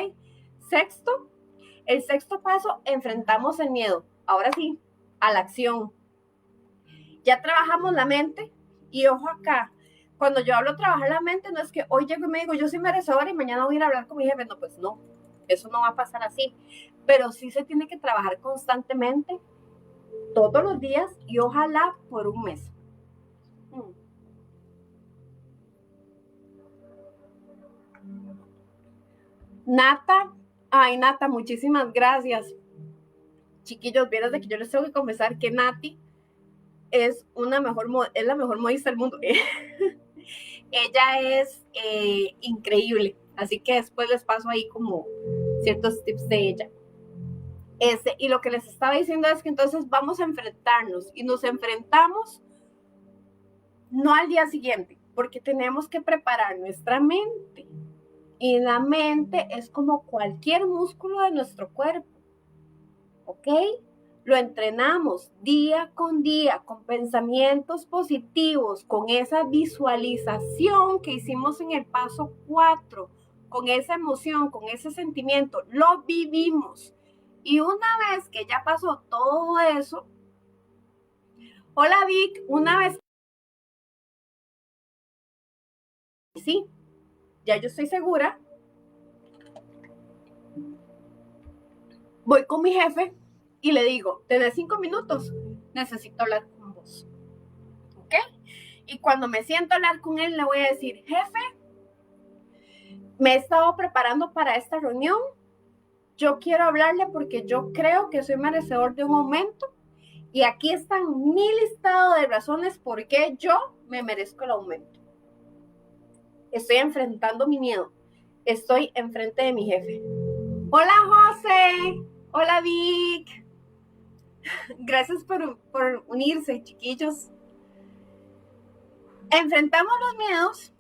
Speaker 1: Sexto, el sexto paso, enfrentamos el miedo. Ahora sí, a la acción. Ya trabajamos la mente y ojo acá, cuando yo hablo de trabajar la mente, no es que hoy llego y me digo, yo soy merecedora y mañana voy a ir a hablar con mi jefe. No, pues no, eso no va a pasar así. Pero sí se tiene que trabajar constantemente, todos los días y ojalá por un mes. Nata, ay Nata, muchísimas gracias. Chiquillos, vieras de que yo les tengo que confesar que Nati es la mejor modista del mundo. Ella es increíble, así que después les paso ahí como ciertos tips de ella. Y lo que les estaba diciendo es que entonces vamos a enfrentarnos y nos enfrentamos no al día siguiente, porque tenemos que preparar nuestra mente. Y la mente es como cualquier músculo de nuestro cuerpo, ¿ok? Lo entrenamos día con día con pensamientos positivos, con esa visualización que hicimos en el paso 4, con esa emoción, con ese sentimiento, lo vivimos. Y una vez que ya pasó todo eso, hola Vic, una vez, sí, ya yo estoy segura, voy con mi jefe y le digo, tenés 5 minutos, necesito hablar con vos. ¿Ok? Y cuando me siento a hablar con él, le voy a decir, jefe, me he estado preparando para esta reunión, yo quiero hablarle porque yo creo que soy merecedor de un aumento y aquí están mi listado de razones por qué yo me merezco el aumento. Estoy enfrentando mi miedo, estoy enfrente de mi jefe. Hola José, hola Vic, gracias por unirse, chiquillos. Enfrentamos los miedos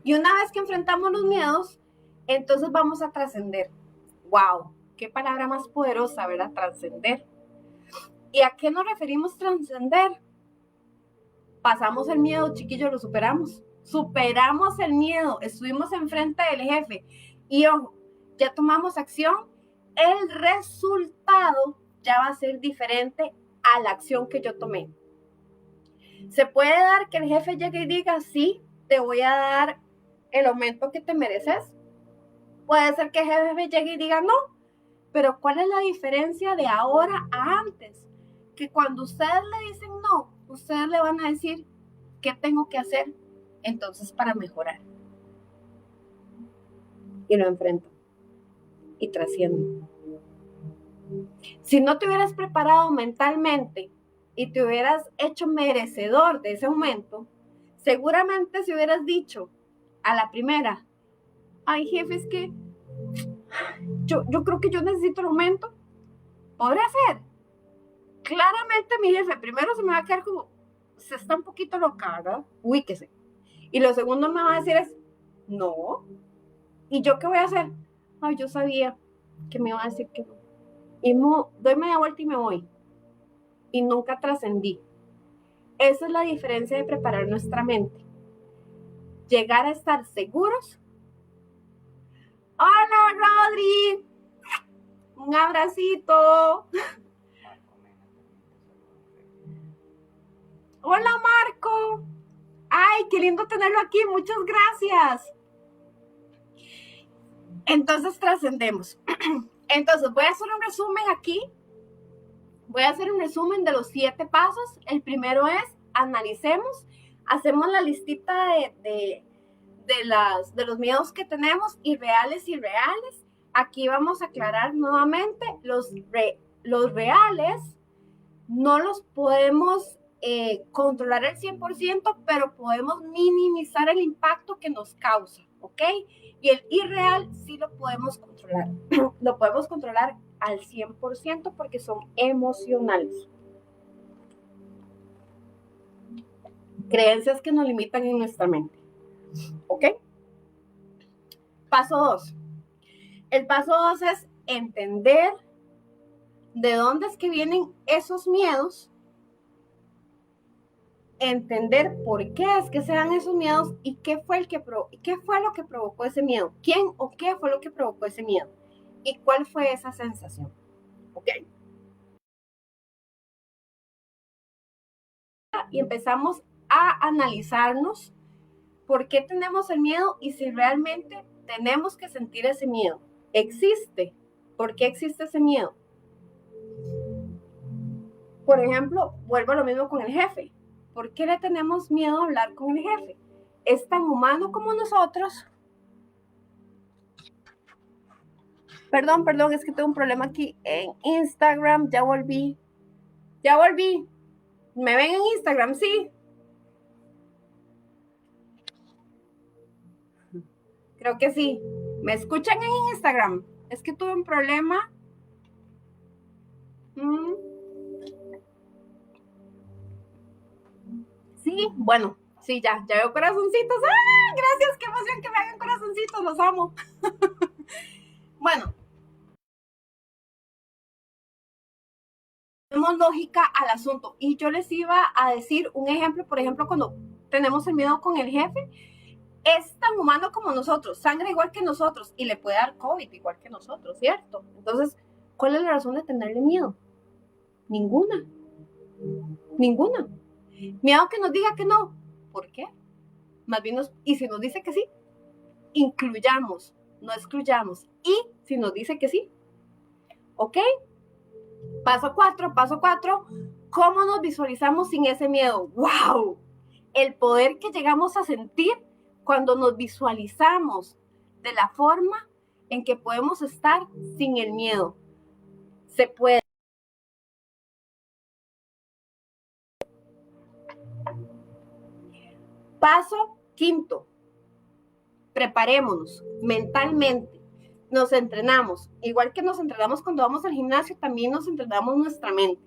Speaker 1: y una vez que enfrentamos los miedos, entonces vamos a trascender. ¡Wow! ¡Qué palabra más poderosa, ¿verdad? Trascender. ¿Y a qué nos referimos trascender? Pasamos el miedo, chiquillos, lo superamos. Superamos el miedo, estuvimos enfrente del jefe y ojo, ya tomamos acción, el resultado ya va a ser diferente a la acción que yo tomé. Se puede dar que el jefe llegue y diga, sí, te voy a dar el aumento que te mereces. Puede ser que el jefe llegue y diga, no, pero ¿cuál es la diferencia de ahora a antes? Que cuando ustedes le dicen no, ustedes le van a decir, ¿qué tengo que hacer entonces para mejorar? Y lo enfrentan y trascienden. Si no te hubieras preparado mentalmente y te hubieras hecho merecedor de ese aumento, seguramente si hubieras dicho a la primera, ay jefe, es que yo creo que yo necesito el aumento, podría ser. Claramente mi jefe primero se me va a quedar como, se está un poquito loca, ¿verdad? Ubíquese. Y lo segundo me va a decir es, no. ¿Y yo qué voy a hacer? Ay, yo sabía que me iba a decir que no. Y doy media vuelta y me voy. Y nunca trascendí. Esa es la diferencia de preparar nuestra mente. Llegar a estar seguros. Hola, Rodri. Un abracito. Hola, Marco. qué lindo tenerlo aquí, muchas gracias. Entonces trascendemos. Entonces voy a hacer un resumen aquí. Voy a hacer un resumen de los 7 pasos. El primero es analicemos, hacemos la listita de los miedos que tenemos, irreales y reales. Aquí vamos a aclarar nuevamente los reales. No los podemos controlar al 100%, pero podemos minimizar el impacto que nos causa, ¿ok? Y el irreal sí lo podemos controlar. Lo podemos controlar al 100% porque son emocionales. Creencias que nos limitan en nuestra mente, ¿ok? Paso 2. El paso 2 es entender de dónde es que vienen esos miedos, entender por qué es que se dan esos miedos y qué fue lo que provocó ese miedo, quién o qué fue lo que provocó ese miedo y cuál fue esa sensación, ¿ok? Y empezamos a analizarnos por qué tenemos el miedo y si realmente tenemos que sentir ese miedo. ¿Existe? ¿Por qué existe ese miedo? Por ejemplo, vuelvo a lo mismo con el jefe. ¿Por qué le tenemos miedo a hablar con el jefe? Es tan humano como nosotros. Perdón, es que tengo un problema aquí en Instagram. Ya volví. ¿Me ven en Instagram? Sí. Creo que sí. ¿Me escuchan en Instagram? Es que tuve un problema. Sí, bueno, sí, ya veo corazoncitos. ¡Ah! Gracias, qué emoción que me hagan corazoncitos, los amo. Bueno, tenemos lógica al asunto. Y yo les iba a decir un ejemplo, por ejemplo, cuando tenemos el miedo con el jefe, es tan humano como nosotros, sangre igual que nosotros y le puede dar COVID igual que nosotros, ¿cierto? Entonces, ¿cuál es la razón de tenerle miedo? Ninguna, ninguna. Miedo que nos diga que no. ¿Por qué? Más bien, y si nos dice que sí, incluyamos, no excluyamos. Y si nos dice que sí, ¿ok? Paso 4, ¿cómo nos visualizamos sin ese miedo? ¡Wow! El poder que llegamos a sentir cuando nos visualizamos de la forma en que podemos estar sin el miedo. Se puede. Paso 5. Preparémonos mentalmente. Nos entrenamos. Igual que nos entrenamos cuando vamos al gimnasio, también nos entrenamos nuestra mente.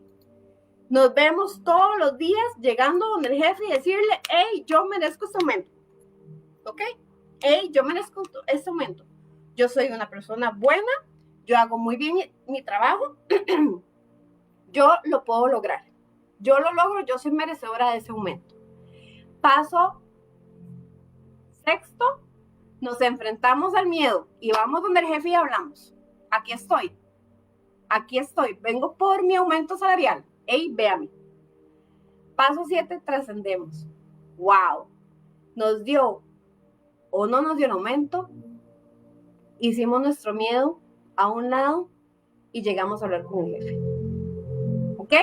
Speaker 1: Nos vemos todos los días llegando donde el jefe y decirle, hey, yo merezco este aumento. ¿Ok? Hey, yo merezco este aumento. Yo soy una persona buena, yo hago muy bien mi trabajo, yo lo puedo lograr. Yo lo logro, yo soy merecedora de ese aumento. Paso 6, nos enfrentamos al miedo y vamos donde el jefe y hablamos. Aquí estoy, vengo por mi aumento salarial. Hey, véame. Paso 7, trascendemos. Wow, nos dio o no nos dio el aumento, hicimos nuestro miedo a un lado y llegamos a hablar con el jefe. ¿Ok?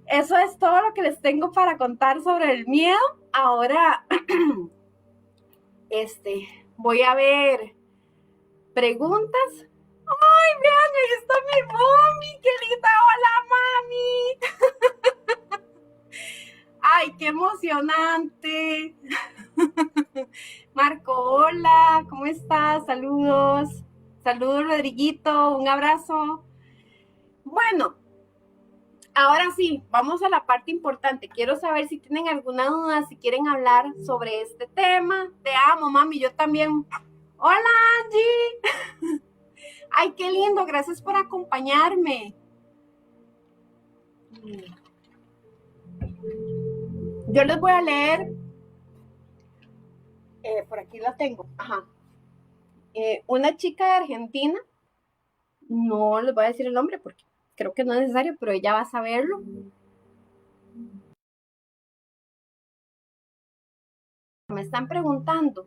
Speaker 1: Eso es todo lo que les tengo para contar sobre el miedo. Ahora, voy a ver preguntas. ¡Ay, vean! Ahí está mi mami. ¡Qué linda! ¡Hola, mami! ¡Ay, qué emocionante! Marco, hola, ¿cómo estás? Saludos. Saludos, Rodriguito. Un abrazo. Bueno, ahora sí, vamos a la parte importante. Quiero saber si tienen alguna duda, si quieren hablar sobre este tema. Te amo, mami, yo también. Hola, Angie. Ay, qué lindo, gracias por acompañarme. Yo les voy a leer, por aquí la tengo. Ajá. Una chica de Argentina, no les voy a decir el nombre porque creo que no es necesario, pero ella va a saberlo. ¿Me están preguntando?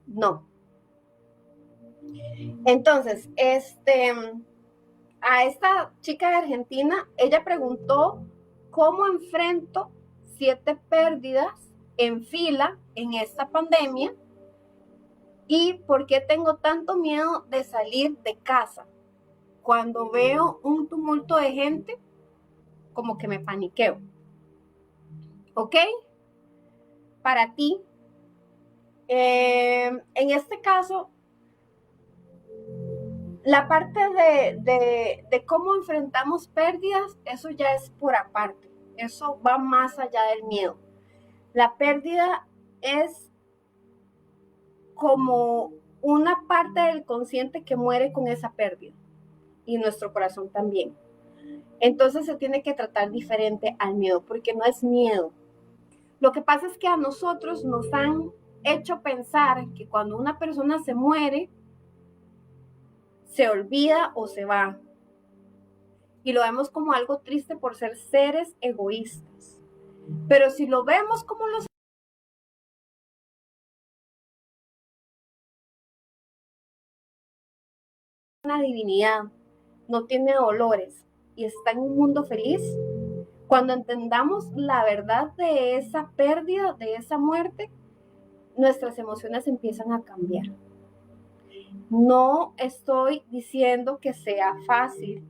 Speaker 1: No. Entonces, a esta chica de Argentina, ella preguntó cómo enfrento 7 pérdidas en fila en esta pandemia y por qué tengo tanto miedo de salir de casa. Cuando veo un tumulto de gente, como que me paniqueo. ¿Ok? Para ti, en este caso, la parte de cómo enfrentamos pérdidas, eso ya es por aparte. Eso va más allá del miedo. La pérdida es como una parte del consciente que muere con esa pérdida y nuestro corazón también. Entonces se tiene que tratar diferente al miedo, porque no es miedo. Lo que pasa es que a nosotros nos han hecho pensar que cuando una persona se muere, se olvida o se va. Y lo vemos como algo triste por ser seres egoístas. Pero si lo vemos como los una divinidad, no tiene dolores y está en un mundo feliz, cuando entendamos la verdad de esa pérdida, de esa muerte, nuestras emociones empiezan a cambiar. No estoy diciendo que sea fácil,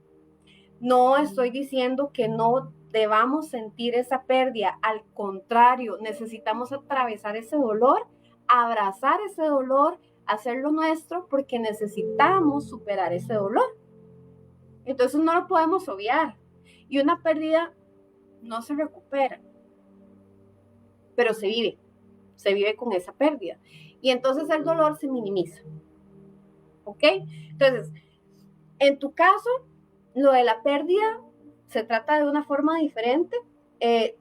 Speaker 1: no estoy diciendo que no debamos sentir esa pérdida, al contrario, necesitamos atravesar ese dolor, abrazar ese dolor, hacerlo nuestro, porque necesitamos superar ese dolor. Entonces no lo podemos obviar. Y una pérdida no se recupera, pero se vive con esa pérdida. Y entonces el dolor se minimiza. ¿Ok? Entonces, en tu caso, lo de la pérdida se trata de una forma diferente.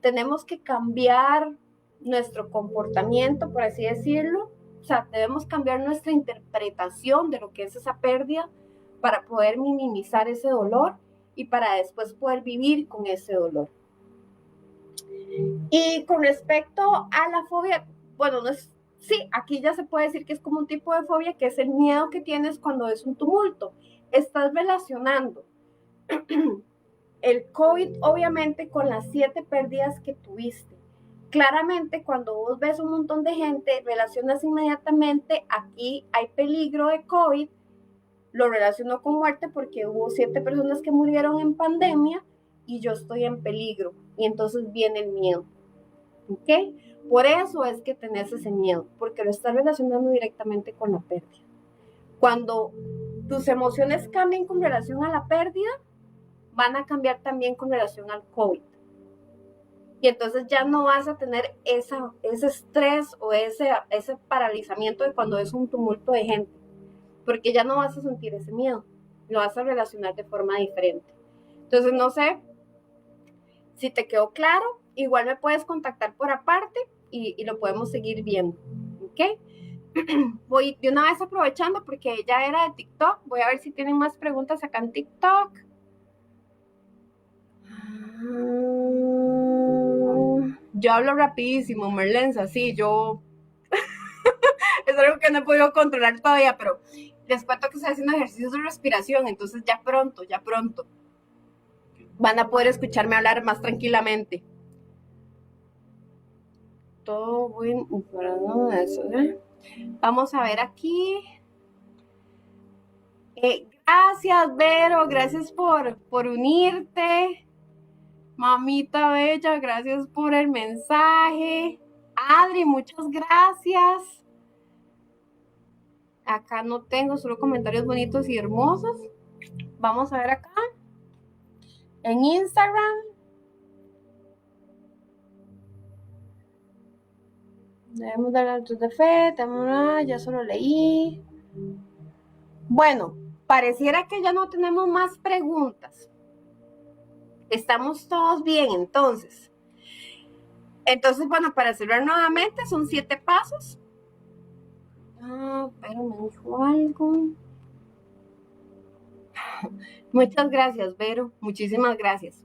Speaker 1: Tenemos que cambiar nuestro comportamiento, por así decirlo. O sea, debemos cambiar nuestra interpretación de lo que es esa pérdida para poder minimizar ese dolor y para después poder vivir con ese dolor. Y con respecto a la fobia, bueno, no es, sí, aquí ya se puede decir que es como un tipo de fobia, que es el miedo que tienes cuando es un tumulto. Estás relacionando el COVID, obviamente, con las 7 pérdidas que tuviste. Claramente, cuando vos ves un montón de gente, relacionas inmediatamente, aquí hay peligro de COVID, lo relaciono con muerte porque hubo 7 personas que murieron en pandemia y yo estoy en peligro. Y entonces viene el miedo. ¿Ok? Por eso es que tenés ese miedo, porque lo estás relacionando directamente con la pérdida. Cuando tus emociones cambien con relación a la pérdida, van a cambiar también con relación al COVID. Y entonces ya no vas a tener ese estrés o ese paralizamiento de cuando es un tumulto de gente, porque ya no vas a sentir ese miedo, lo vas a relacionar de forma diferente. Entonces, no sé si te quedó claro, igual me puedes contactar por aparte y lo podemos seguir viendo. ¿Ok? Voy de una vez aprovechando porque ya era de TikTok. Voy a ver si tienen más preguntas acá en TikTok. Yo hablo rapidísimo, Merlenza, sí, yo es algo que no he podido controlar todavía, pero les cuento que estoy haciendo ejercicios de respiración, entonces ya pronto van a poder escucharme hablar más tranquilamente. Todo bueno, perdón, eso, ¿eh? Vamos a ver aquí. Gracias, Vero, gracias por unirte. Mamita bella, gracias por el mensaje. Adri, muchas gracias. Acá no tengo solo comentarios bonitos y hermosos. Vamos a ver acá. En Instagram. Debemos dar actos de fe. Ya solo leí. Bueno, pareciera que ya no tenemos más preguntas. Estamos todos bien, entonces. Entonces, bueno, para cerrar nuevamente, son 7 pasos. Pero me dijo algo. Muchas gracias, Vero. Muchísimas gracias.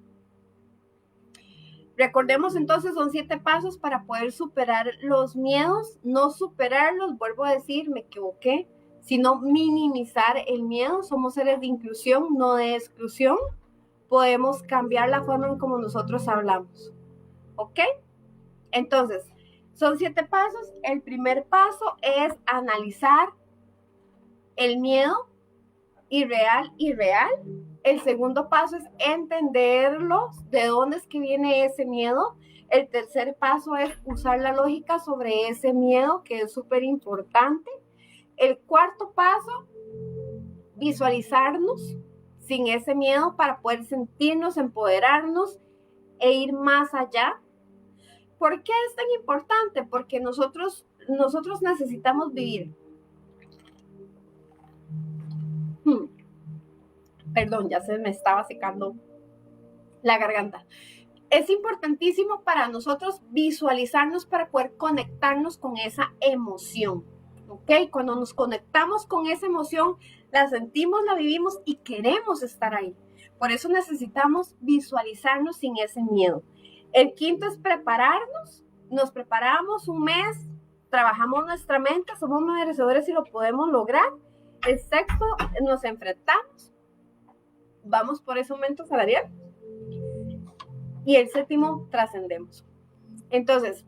Speaker 1: Recordemos entonces, son 7 pasos para poder superar los miedos, no superarlos, vuelvo a decir, me equivoqué, sino minimizar el miedo. Somos seres de inclusión, no de exclusión. Podemos cambiar la forma en cómo nosotros hablamos. ¿Ok? Entonces, son 7 pasos. El primer paso es analizar el miedo irreal. El segundo paso es entenderlo, de dónde es que viene ese miedo. El tercer paso es usar la lógica sobre ese miedo, que es súper importante. El cuarto paso, visualizarnos sin ese miedo para poder sentirnos, empoderarnos e ir más allá. ¿Por qué es tan importante? Porque nosotros necesitamos vivir. Perdón, ya se me estaba secando la garganta. Es importantísimo para nosotros visualizarnos para poder conectarnos con esa emoción. ¿Ok? Cuando nos conectamos con esa emoción, la sentimos, la vivimos y queremos estar ahí. Por eso necesitamos visualizarnos sin ese miedo. El quinto es prepararnos. Nos preparamos un mes, trabajamos nuestra mente, somos merecedores y lo podemos lograr. El sexto, nos enfrentamos. Vamos por ese aumento salarial. Y el séptimo, trascendemos. Entonces,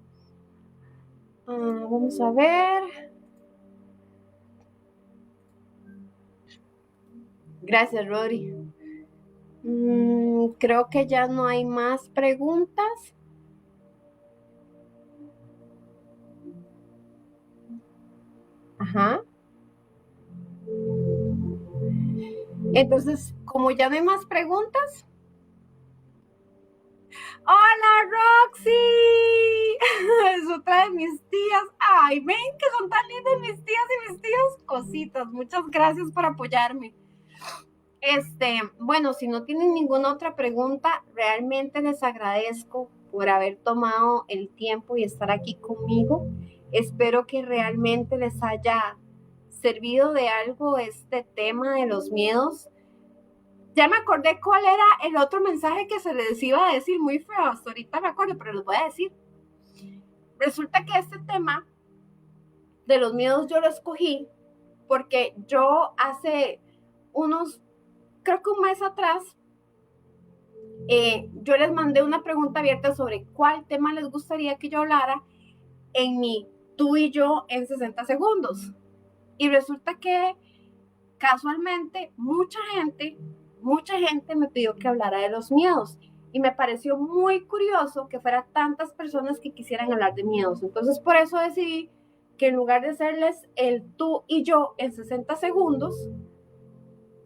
Speaker 1: vamos a ver. Gracias, Rodri. Creo que ya no hay más preguntas. Ajá. Entonces, como ya no hay más preguntas. ¡Hola, Roxy! Es otra de mis tías. Ay, ven que son tan lindas mis tías y mis tíos. Cositas. Muchas gracias por apoyarme. Bueno, si no tienen ninguna otra pregunta, realmente les agradezco por haber tomado el tiempo y estar aquí conmigo. Espero que realmente les haya servido de algo este tema de los miedos. Ya me acordé cuál era el otro mensaje que se les iba a decir, muy feo, hasta ahorita me acuerdo, pero les voy a decir. Resulta que este tema de los miedos yo lo escogí porque yo hace creo que un mes atrás, yo les mandé una pregunta abierta sobre cuál tema les gustaría que yo hablara en mi tú y yo en 60 segundos. Y resulta que casualmente mucha gente me pidió que hablara de los miedos. Y me pareció muy curioso que fueran tantas personas que quisieran hablar de miedos. Entonces por eso decidí que en lugar de hacerles el tú y yo en 60 segundos,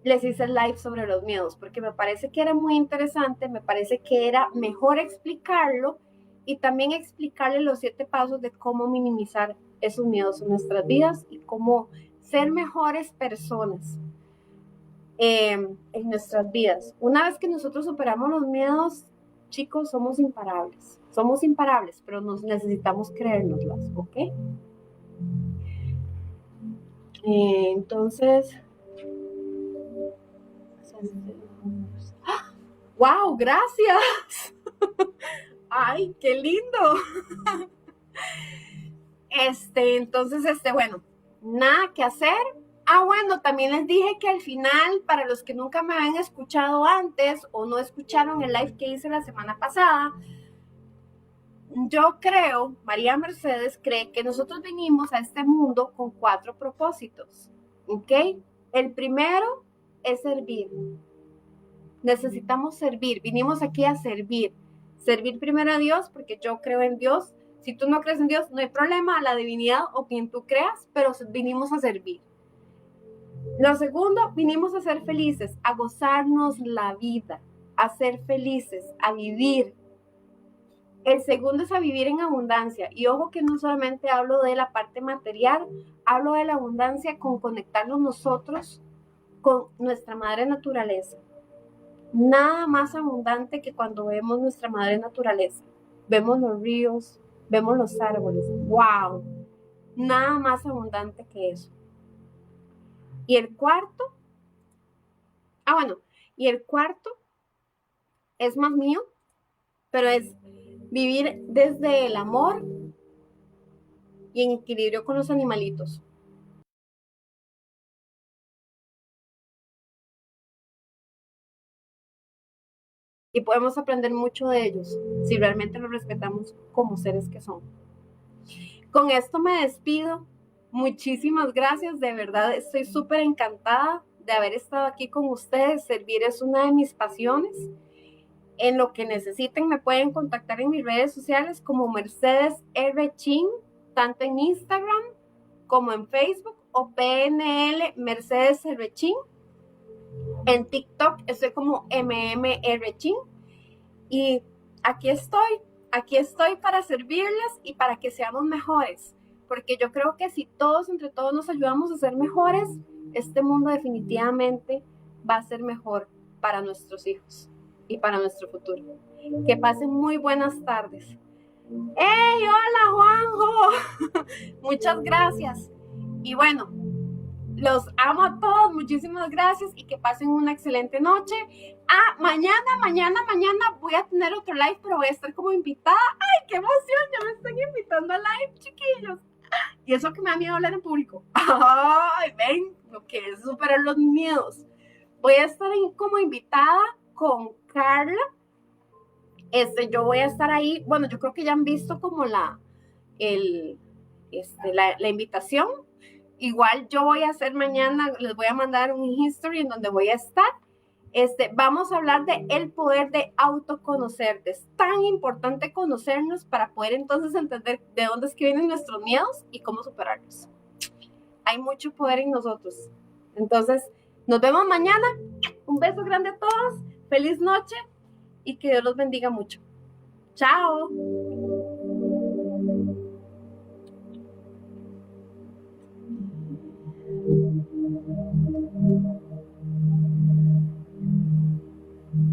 Speaker 1: les hice el live sobre los miedos, porque me parece que era muy interesante, me parece que era mejor explicarlo y también explicarle los 7 pasos de cómo minimizar esos miedos en nuestras vidas y cómo ser mejores personas en nuestras vidas. Una vez que nosotros superamos los miedos, chicos, somos imparables, pero nos necesitamos creérnoslas, ¿ok? Entonces, ¡wow! ¡Gracias! ¡Ay, qué lindo! Entonces, bueno, nada que hacer. Bueno, también les dije que al final, para los que nunca me habían escuchado antes o no escucharon el live que hice la semana pasada, yo creo, María Mercedes cree que nosotros venimos a este mundo con 4 propósitos, ¿ok? El primero es servir. Necesitamos servir, vinimos aquí a servir. Servir primero a Dios, porque yo creo en Dios. Si tú no crees en Dios, no hay problema, a la divinidad o quien tú creas, pero vinimos a servir. Lo segundo, vinimos a ser felices, a gozarnos la vida, a ser felices, a vivir. El segundo es a vivir en abundancia. Y ojo que no solamente hablo de la parte material, hablo de la abundancia con conectarnos nosotros con nuestra madre naturaleza. Nada más abundante que cuando vemos nuestra madre naturaleza. Vemos los ríos, vemos los árboles. ¡Wow! Nada más abundante que eso. Y el cuarto, y el cuarto es más mío, pero es vivir desde el amor y en equilibrio con los animalitos. Y podemos aprender mucho de ellos si realmente los respetamos como seres que son. Con esto me despido. Muchísimas gracias, de verdad estoy súper encantada de haber estado aquí con ustedes. Servir es una de mis pasiones. En lo que necesiten me pueden contactar en mis redes sociales como Mercedes R. Chin, tanto en Instagram como en Facebook, o PNL Mercedes R. Chin. En TikTok estoy como MMR Chin. Y aquí estoy para servirles y para que seamos mejores, porque yo creo que si todos, entre todos, nos ayudamos a ser mejores, este mundo definitivamente va a ser mejor para nuestros hijos y para nuestro futuro. Que pasen muy buenas tardes. ¡Hey, hola, Juanjo! Muchas gracias. Y bueno, los amo a todos, muchísimas gracias y que pasen una excelente noche. Mañana voy a tener otro live, pero voy a estar como invitada. ¡Ay, qué emoción! Ya me están invitando a live, chiquillos. Y eso que me da miedo hablar en público. ¡Ay, ven! Lo que es superar los miedos. Voy a estar como invitada con Carla. Yo voy a estar ahí. Bueno, yo creo que ya han visto como la invitación. Igual yo voy a hacer mañana, les voy a mandar un history en donde voy a estar. Vamos a hablar de el poder de autoconocerte. Es tan importante conocernos para poder entonces entender de dónde es que vienen nuestros miedos y cómo superarlos. Hay mucho poder en nosotros. Entonces, nos vemos mañana. Un beso grande a todos. Feliz noche y que Dios los bendiga mucho. Chao.